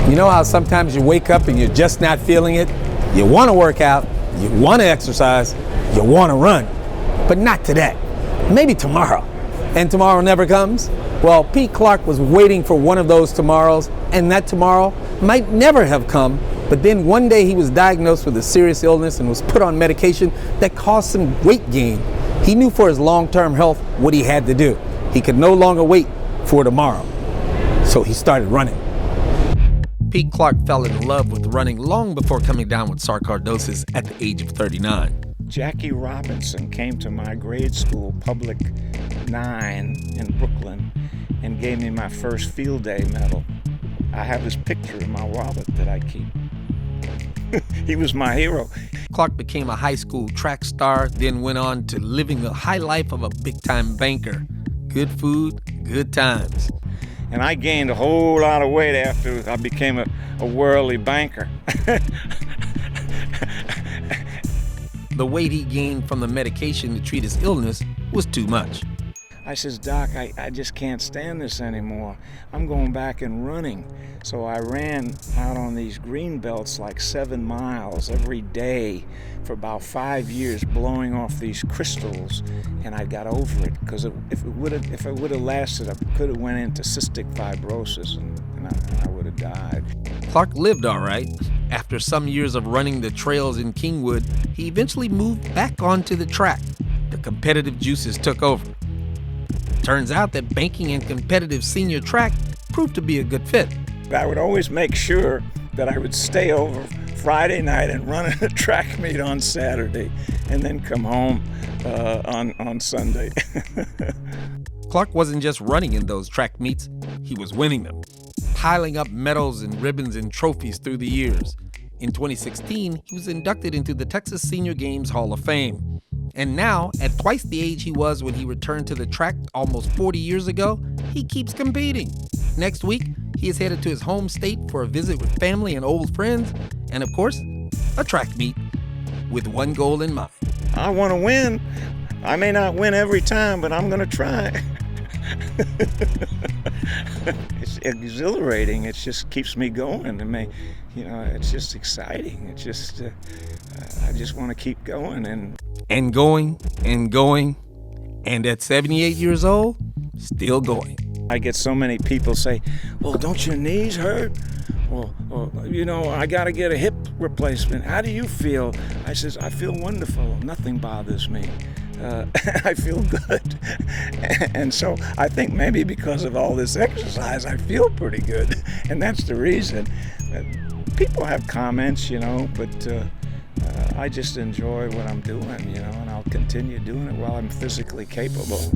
You know how sometimes you wake up and you're just not feeling it? You want to work out, you want to exercise, you want to run, but not today. Maybe tomorrow. And tomorrow never comes? Well, Pete Clarke was waiting for one of those tomorrows, and that tomorrow might never have come, but then one day he was diagnosed with a serious illness and was put on medication that caused some weight gain. He knew for his long-term health what he had to do. He could no longer wait for tomorrow. So he started running. Pete Clarke fell in love with running long before coming down with sarcoidosis at the age of 39. Jackie Robinson came to my grade school, Public 9 in Brooklyn, and gave me my first field day medal. I have his picture in my wallet that I keep. He was my hero. Clarke became a high school track star, then went on to living the high life of a big-time banker. Good food, good times. And I gained a whole lot of weight after I became a worldly banker. The weight he gained from the medication to treat his illness was too much. I says, Doc, I just can't stand this anymore. I'm going back and running. So I ran out on these green belts like 7 miles every day for about 5 years, blowing off these crystals, and I got over it. Because if it would have lasted, I could have went into cystic fibrosis, and I would have died. Clarke lived all right. After some years of running the trails in Kingwood, he eventually moved back onto the track. The competitive juices took over. Turns out that banking and competitive senior track proved to be a good fit. I would always make sure that I would stay over Friday night and run a track meet on Saturday, and then come home on Sunday. Clarke wasn't just running in those track meets, he was winning them, piling up medals and ribbons and trophies through the years. In 2016, he was inducted into the Texas Senior Games Hall of Fame. And now, at twice the age he was when he returned to the track almost 40 years ago, he keeps competing. Next week, he is headed to his home state for a visit with family and old friends, and of course, a track meet, with one goal in mind. I want to win. I may not win every time, but I'm going to try. It's exhilarating. It just keeps me going. It's just exciting. It's just, I just want to keep going and going and going, and at 78 years old, still going. I get so many people say, well, don't your knees hurt? Or I got to get a hip replacement. How do you feel? I says, I feel wonderful. Nothing bothers me. I feel good. And so I think maybe because of all this exercise, I feel pretty good. And that's the reason. People have comments, but I just enjoy what I'm doing, and I'll continue doing it while I'm physically capable.